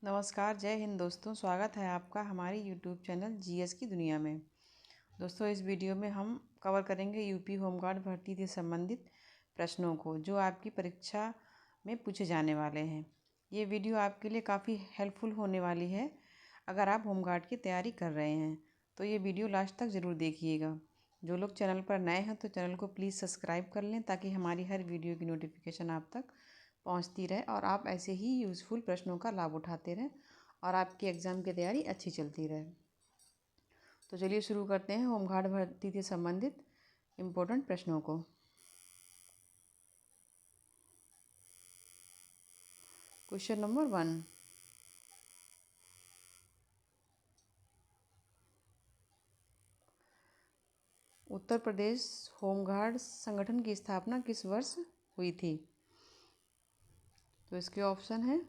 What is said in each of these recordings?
नमस्कार, जय हिंद दोस्तों। स्वागत है आपका हमारी यूट्यूब चैनल जीएस की दुनिया में। दोस्तों, इस वीडियो में हम कवर करेंगे यूपी होमगार्ड भर्ती से संबंधित प्रश्नों को जो आपकी परीक्षा में पूछे जाने वाले हैं। ये वीडियो आपके लिए काफ़ी हेल्पफुल होने वाली है। अगर आप होमगार्ड की तैयारी कर रहे हैं तो ये वीडियो लास्ट तक ज़रूर देखिएगा। जो लोग चैनल पर नए हैं तो चैनल को प्लीज़ सब्सक्राइब कर लें ताकि हमारी हर वीडियो की नोटिफिकेशन आप तक पहुंचती रहे और आप ऐसे ही यूज़फुल प्रश्नों का लाभ उठाते रहें और आपकी एग्ज़ाम की तैयारी अच्छी चलती रहे। तो चलिए शुरू करते हैं होमगार्ड भर्ती से संबंधित इम्पोर्टेंट प्रश्नों को। क्वेश्चन नंबर 1, उत्तर प्रदेश होमगार्ड संगठन की स्थापना किस वर्ष हुई थी? तो इसके ऑप्शन है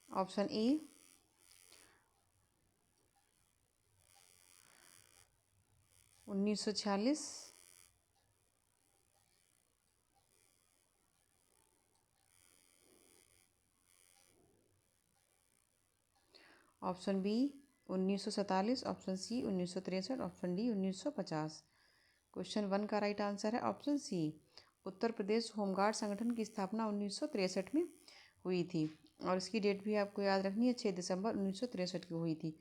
option A 1946, option B 1947, option C 1963, option D 1950। Question 1 का राइट आंसर है option C. Uttar Pradesh home guard संगठन की स्थापना 1963 में हुई थी और इसकी डेट भी आपको याद रखनी है, 6 दिसंबर 1963 को हुई थी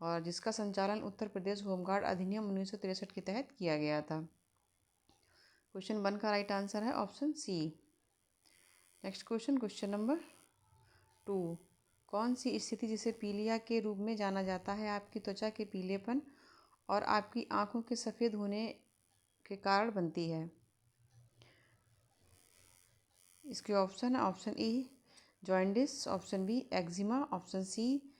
और जिसका संचालन उत्तर प्रदेश होमगार्ड अधिनियम 1963 के तहत किया गया था। क्वेश्चन 1 का राइट आंसर है option C. Next question, question number 2, कौन सी स्थिति जिसे पीलिया के रूप में जाना जाता है आपकी त्वचा के पीलेपन और आपकी आंखों के सफ़ेद होने के कारण बनती है? इसके ऑप्शन है option A jaundice, option B eczema, option C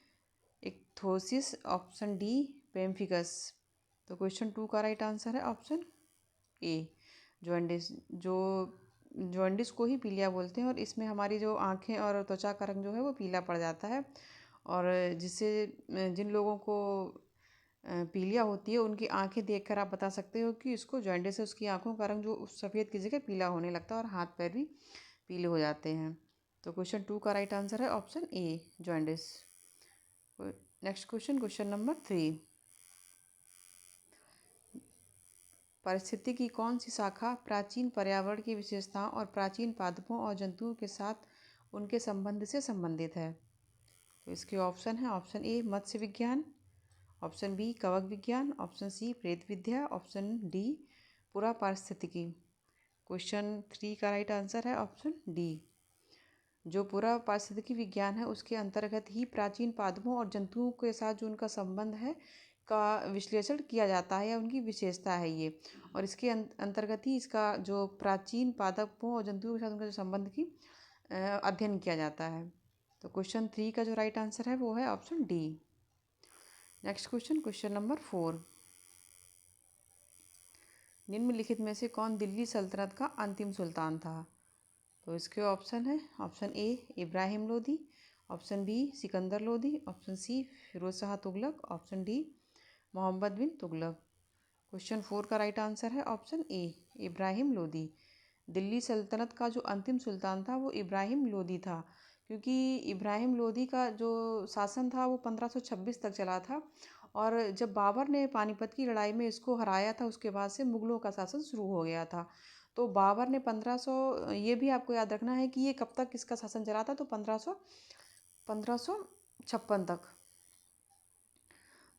ichthyosis, option D pemphigus. तो क्वेश्चन 2 का राइट आंसर है ऑप्शन ए जॉइंडिस। जॉइंडिस को ही पीलिया बोलते हैं और इसमें हमारी जो आँखें और त्वचा का रंग जो है वो पीला पड़ जाता है और जिससे जिन लोगों को पीलिया होती है उनकी आंखें देखकर आप बता सकते हो कि इसको जॉइंडिस है। उसकी आंखों का रंग जो सफ़ेद की जगह पीला होने लगता है और हाथ पैर भी पीले हो जाते हैं। तो क्वेश्चन 2 का राइट आंसर है option A jaundice. Next question, question number 3, परिस्थिति की कौन सी शाखा प्राचीन पर्यावरण की विशेषताओं और प्राचीन पादपों और जंतुओं के साथ उनके संबंध से संबंधित है? तो इसके ऑप्शन है ऑप्शन ए मत्स्य विज्ञान, ऑप्शन बी कवक विज्ञान, ऑप्शन सी प्रेत विद्या, ऑप्शन डी पुरा पारिस्थितिकी। क्वेश्चन 3 का राइट आंसर है ऑप्शन डी। जो पुरा पारिस्थितिकी विज्ञान है उसके अंतर्गत ही प्राचीन पादपों और जंतुओं के साथ जो उनका संबंध है का विश्लेषण किया जाता है या उनकी विशेषता है ये, और इसके अंतर्गत ही इसका जो प्राचीन पादपों और जंतुओं के साथ उनका जो संबंध की अध्ययन किया जाता है। तो क्वेश्चन 3 का जो राइट आंसर है वो है option D. Next question, question number 4, निम्नलिखित में से कौन दिल्ली सल्तनत का अंतिम सुल्तान था? तो इसके ऑप्शन है option A Ibrahim Lodi, option B Sikandar Lodi, option C Firoz Shah Tughlaq, option D Muhammad bin Tughlaq. Question 4 का राइट आंसर है ऑप्शन ए इब्राहिम लोदी। दिल्ली सल्तनत का जो अंतिम सुल्तान था वो इब्राहिम लोदी था, क्योंकि इब्राहिम लोदी का जो शासन था वो 1526 तक चला था और जब बाबर ने पानीपत की लड़ाई में इसको हराया था उसके बाद से मुग़लों का शासन शुरू हो गया था। तो बाबर ने 1500, ये भी आपको याद रखना है कि ये कब तक इसका शासन चला था, तो 1556 तक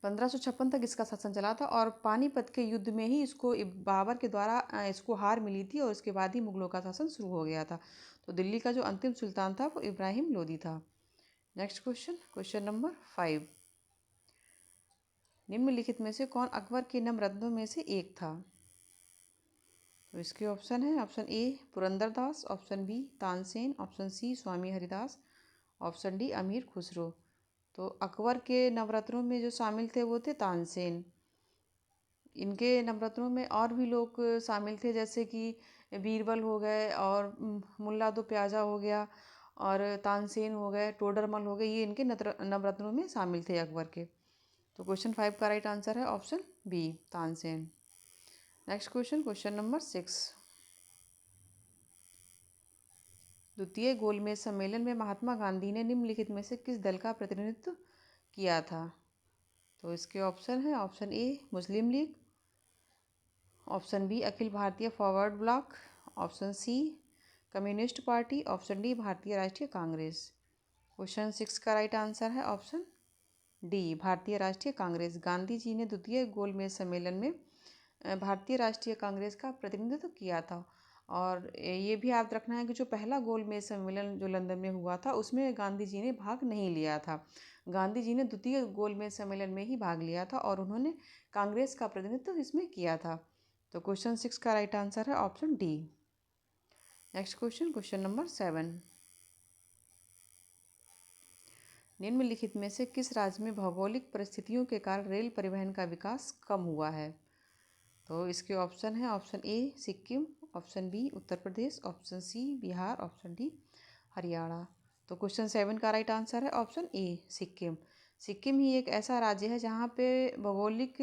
1556 तक इसका शासन चला था और पानीपत के युद्ध में ही इसको बाबर के द्वारा इसको हार मिली थी और उसके बाद ही मुग़लों का शासन शुरू हो गया था। तो दिल्ली का जो अंतिम सुल्तान था वो इब्राहिम लोदी था। नेक्स्ट क्वेश्चन, क्वेश्चन नंबर 5, निम्नलिखित में से कौन अकबर के नवरत्नों में से एक था? तो इसके ऑप्शन है option A Purandardas, option B Tansen, option C Swami Haridas, option D Amir Khusro. तो अकबर के नवरत्नों में जो शामिल थे वो थे तानसेन। इनके नवरत्नों में और भी लोग शामिल थे जैसे कि बीरबल हो गए और मुल्ला दो प्याजा हो गया और तानसेन हो गए, टोडरमल हो गए, ये इनके नवरत्नों में शामिल थे अकबर के। तो क्वेश्चन 5 का राइट आंसर है option B Tansen. Next question, question number 6, द्वितीय गोलमेज सम्मेलन में महात्मा गांधी ने निम्नलिखित में से किस दल का प्रतिनिधित्व किया था? तो इसके ऑप्शन है, option A Muslim League, option B Akhil Bharatiya Forward Bloc, option C Communist Party, option D Bharatiya Rashtriya Congress. Question 6 का राइट आंसर है ऑप्शन डी भारतीय राष्ट्रीय कांग्रेस। गांधी जी ने द्वितीय गोलमेज सम्मेलन में भारतीय राष्ट्रीय कांग्रेस का प्रतिनिधित्व किया था। और ये भी याद रखना है कि जो पहला गोलमेज सम्मेलन जो लंदन में हुआ था उसमें गांधी जी ने भाग नहीं लिया था। गांधी जी ने द्वितीय गोलमेज सम्मेलन में ही भाग लिया था और उन्होंने कांग्रेस का प्रतिनिधित्व इसमें किया था। तो क्वेश्चन 6 का राइट आंसर है option D. Next question, question number 7। निम्नलिखित में से किस राज्य में भौगोलिक परिस्थितियों के कारण रेल परिवहन का विकास कम हुआ है? तो इसके ऑप्शन है, option A Sikkim, option B Uttar Pradesh, option C Bihar, option D Haryana. तो क्वेश्चन 7 का राइट आंसर है ऑप्शन ए सिक्किम। सिक्किम ही एक ऐसा राज्य है जहाँ पे भौगोलिक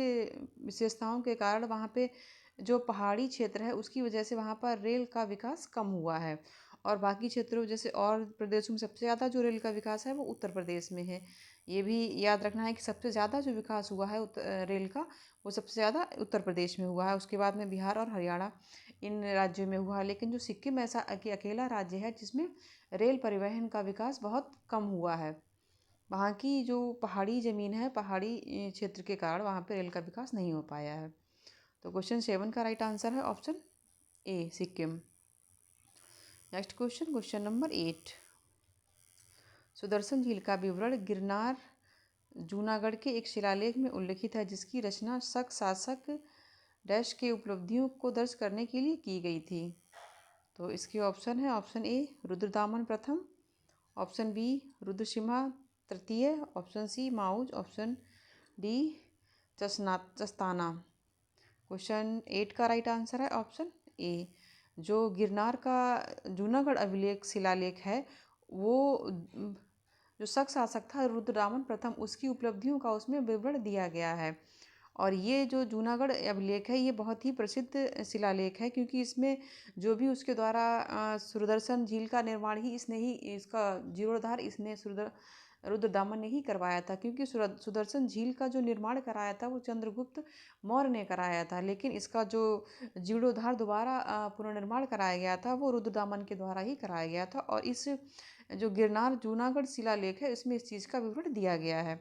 विशेषताओं के कारण वहाँ पे जो पहाड़ी क्षेत्र है उसकी वजह से वहाँ पर रेल का विकास कम हुआ है। और बाकी क्षेत्रों जैसे और प्रदेशों में सबसे ज़्यादा जो रेल का विकास है वो उत्तर प्रदेश में है। ये भी याद रखना है कि सबसे ज़्यादा जो विकास हुआ है रेल का वो सबसे ज़्यादा उत्तर प्रदेश में हुआ है, उसके बाद में बिहार और हरियाणा इन राज्यों में हुआ है। लेकिन जो सिक्किम ऐसा अकेला राज्य है जिसमें रेल परिवहन का विकास बहुत कम हुआ है। वहाँ की जो पहाड़ी ज़मीन है, पहाड़ी क्षेत्र के कारण वहाँ पे रेल का विकास नहीं हो पाया है। तो क्वेश्चन 7 का राइट आंसर है option A Sikkim. Next question, question number 8। Sudarshan झील का विवरण गिरनार जूनागढ़ के एक शिलालेख में उल्लिखित है जिसकी रचना शक शासक डैश के उपलब्धियों को दर्ज करने के लिए की गई थी। तो इसके ऑप्शन है, ऑप्शन ए रुद्रदामन प्रथम, ऑप्शन बी रुद्रसिम्हा तृतीय, option C Maues, option D Chastana. Question 8 का राइट आंसर है ऑप्शन ए। जो गिरनार का जूनागढ़ अभिलेख शिलालेख है वो जो शक शासक था रुद्रदामन प्रथम उसकी उपलब्धियों का उसमें विवरण दिया गया है। और ये जो जूनागढ़ अभिलेख है ये बहुत ही प्रसिद्ध शिलालेख है क्योंकि इसमें जो भी उसके द्वारा सुदर्शन झील का निर्माण ही इसने ही इसका जीर्णोद्धार इसने रुद्रदामन ने ही करवाया था। क्योंकि सुदर्शन झील का जो निर्माण कराया था वो चंद्रगुप्त मौर्य ने कराया था, लेकिन इसका जो जीर्णोद्धार दोबारा पुनर्निर्माण कराया गया था वो रुद्रदामन के द्वारा ही कराया गया था। और इस जो गिरनार जूनागढ़ शिलालेख है इसमें इस चीज़ का विवरण दिया गया है।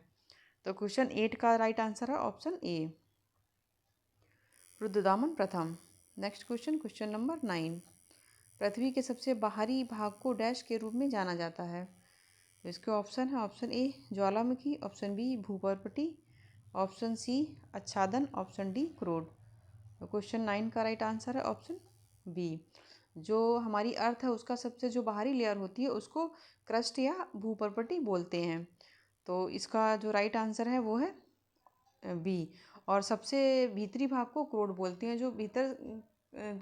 तो क्वेश्चन 8 का राइट आंसर है ऑप्शन ए रुद्रदामन प्रथम। Next question, question number 9। पृथ्वी के सबसे बाहरी भाग को डैश के रूप में जाना जाता है? तो इसके ऑप्शन है, ऑप्शन ए ज्वालामुखी, ऑप्शन बी भूपर्पटी, ऑप्शन सी आच्छादन, ऑप्शन डी क्रोड। तो क्वेश्चन 9 का राइट आंसर है ऑप्शन बी। जो हमारी अर्थ है उसका सबसे जो बाहरी लेयर होती है उसको क्रस्ट या भूपर्पटी बोलते हैं। तो इसका जो राइट आंसर है वो है बी। और सबसे भीतरी भाग को क्रोड बोलते हैं। जो भीतर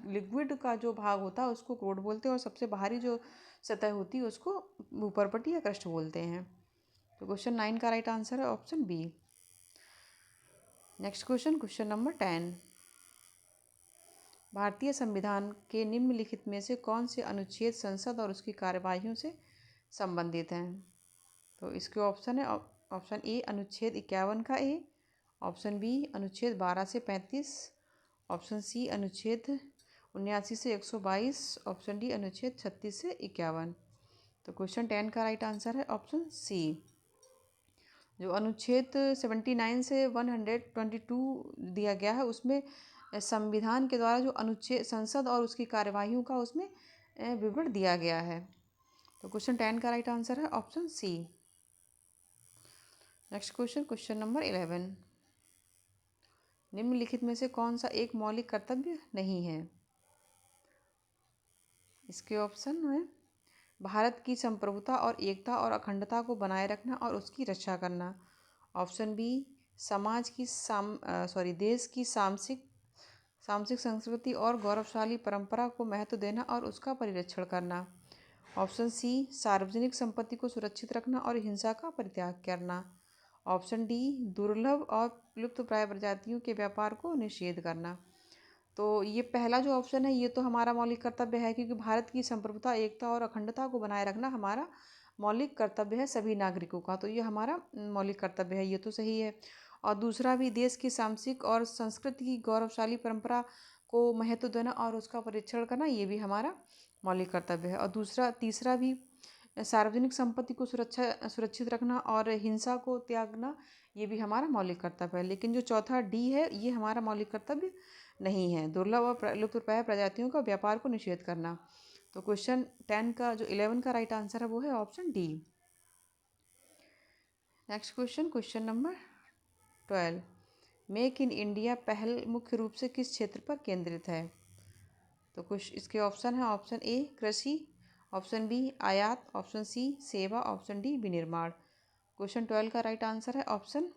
लिक्विड का जो भाग होता है उसको क्रोड बोलते हैं और सबसे बाहरी जो सतह होती है उसको भूपर्पटी या क्रस्ट बोलते हैं। तो क्वेश्चन 9 का राइट आंसर है option B. Next question, question number 10। भारतीय संविधान के निम्नलिखित में से कौन से अनुच्छेद संसद और उसकी कार्यवाहियों से संबंधित हैं? तो इसके ऑप्शन है, ऑप्शन ए अनुच्छेद 51 का ए, ऑप्शन बी अनुच्छेद 12 से 35, ऑप्शन सी अनुच्छेद 79 से 122, ऑप्शन डी अनुच्छेद 36 से 51। तो क्वेश्चन 10 का राइट आंसर है ऑप्शन सी। जो अनुच्छेद 79 से 122 दिया गया है उसमें संविधान के द्वारा जो अनुच्छेद संसद और उसकी कार्यवाहियों का उसमें विवरण दिया गया है। तो क्वेश्चन 10 का राइट आंसर है option C. Next question, question number 11। निम्नलिखित में से कौन सा एक मौलिक कर्तव्य नहीं है? इसके ऑप्शन है, भारत की संप्रभुता और एकता और अखंडता को बनाए रखना और उसकी रक्षा करना, ऑप्शन बी देश की सामसिक संस्कृति और गौरवशाली परंपरा को महत्व देना और उसका परिरक्षण करना, ऑप्शन सी सार्वजनिक संपत्ति को सुरक्षित रखना और हिंसा का परित्याग करना, ऑप्शन डी दुर्लभ और लुप्तप्राय प्रजातियों के व्यापार को निषेध करना। तो ये पहला जो ऑप्शन है ये तो हमारा मौलिक कर्तव्य है, क्योंकि भारत की संप्रभुता, एकता और अखंडता को बनाए रखना हमारा मौलिक कर्तव्य है सभी नागरिकों का। तो ये हमारा मौलिक कर्तव्य है, ये तो सही है। और दूसरा भी, देश की सांस्कृतिक और संस्कृति की गौरवशाली परंपरा को महत्व देना और उसका परीक्षण करना, ये भी हमारा मौलिक कर्तव्य है। और तीसरा भी, सार्वजनिक संपत्ति को सुरक्षित रखना और हिंसा को त्यागना, ये भी हमारा मौलिक कर्तव्य है। लेकिन जो चौथा डी है, ये हमारा मौलिक कर्तव्य नहीं है। दुर्लभ और लुप्तप्राय प्रजातियों का व्यापार को निषेध करना। तो क्वेश्चन 10 का जो 11 का राइट आंसर है वो है option D. Next question, question number 12। Make in India पहल मुख्य रूप से किस क्षेत्र पर केंद्रित है? तो कुछ इसके ऑप्शन है, ऑप्शन ए कृषि, ऑप्शन बी आयात, ऑप्शन सी सेवा, ऑप्शन डी विनिर्माण। क्वेश्चन 12 का राइट आंसर है ऑप्शन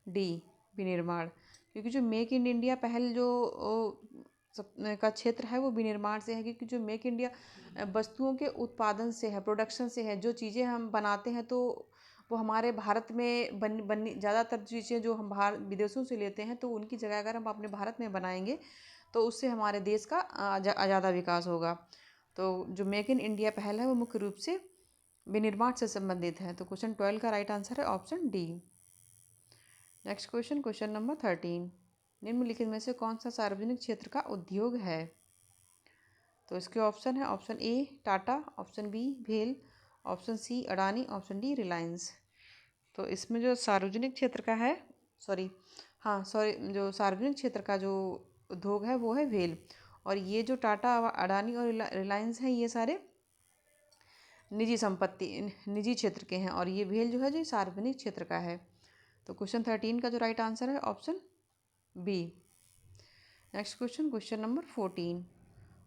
डी विनिर्माण, क्योंकि जो मेक इन इंडिया पहल जो का क्षेत्र है वो विनिर्माण से है। क्योंकि जो मेक इंडिया वस्तुओं के उत्पादन से है, प्रोडक्शन से है। जो चीज़ें हम बनाते हैं तो वो हमारे भारत में बनी ज़्यादातर चीज़ें जो हम बाहर विदेशों से लेते हैं, तो उनकी जगह अगर हम अपने भारत में बनाएंगे तो उससे हमारे देश का ज़्यादा विकास होगा। तो जो मेक इन इंडिया पहल है वो मुख्य रूप से विनिर्माण से संबंधित है। तो क्वेश्चन 12 का राइट आंसर है option D. Next question, question number 13। निम्नलिखित में से कौन सा सार्वजनिक क्षेत्र का उद्योग है? तो इसके ऑप्शन है, option A Tata, option B भेल, option C Adani, option D Reliance. तो इसमें जो सार्वजनिक क्षेत्र का है, जो सार्वजनिक क्षेत्र का जो उद्योग है वो है भेल। और ये जो टाटा, अडानी और रिलायंस हैं, ये सारे निजी क्षेत्र के हैं। और ये भेल जो है जो सार्वजनिक क्षेत्र का है। तो क्वेश्चन 13 का जो राइट आंसर है option B. Next question, question number 14।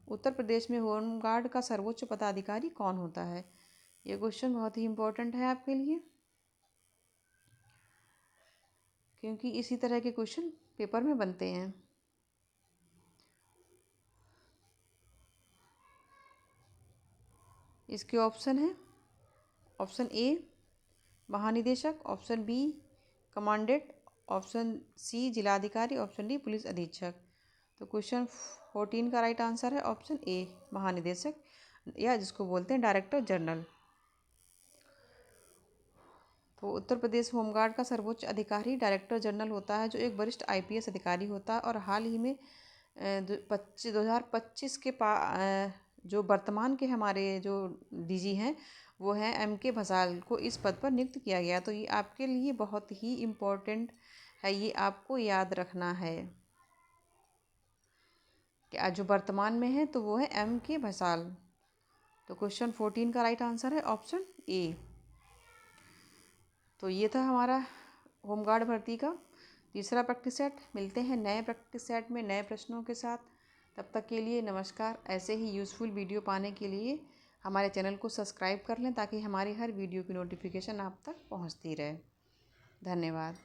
Uttar Pradesh में होमगार्ड का सर्वोच्च पदाधिकारी कौन होता है? ये क्वेश्चन बहुत ही इंपॉर्टेंट है आपके लिए, क्योंकि इसी तरह के क्वेश्चन पेपर में बनते हैं। इसके ऑप्शन है, ऑप्शन ए महानिदेशक, option B commandant, option C जिलाधिकारी, ऑप्शन डी पुलिस अधीक्षक। तो क्वेश्चन 14 का राइट आंसर है ऑप्शन ए महानिदेशक, या जिसको बोलते हैं डायरेक्टर जनरल। तो उत्तर प्रदेश होमगार्ड का सर्वोच्च अधिकारी डायरेक्टर जनरल होता है, जो एक वरिष्ठ आईपीएस अधिकारी होता है। और हाल ही में 2025 के जो वर्तमान के हमारे जो डीजी हैं वो हैं एम.के. भसाल को इस पद पर नियुक्त किया गया। तो ये आपके लिए बहुत ही इम्पोर्टेंट है, ये आपको याद रखना है कि आज जो वर्तमान में है तो वो है एम.के. भसाल। तो क्वेश्चन 14 का राइट आंसर है ऑप्शन ए। तो ये था हमारा होमगार्ड भर्ती का तीसरा प्रैक्टिस सेट। मिलते हैं नए प्रैक्टिस सेट में नए प्रश्नों के साथ। तब तक के लिए नमस्कार। ऐसे ही यूज़फुल वीडियो पाने के लिए हमारे चैनल को सब्सक्राइब कर लें, ताकि हमारी हर वीडियो की नोटिफिकेशन आप तक पहुंचती रहे। धन्यवाद।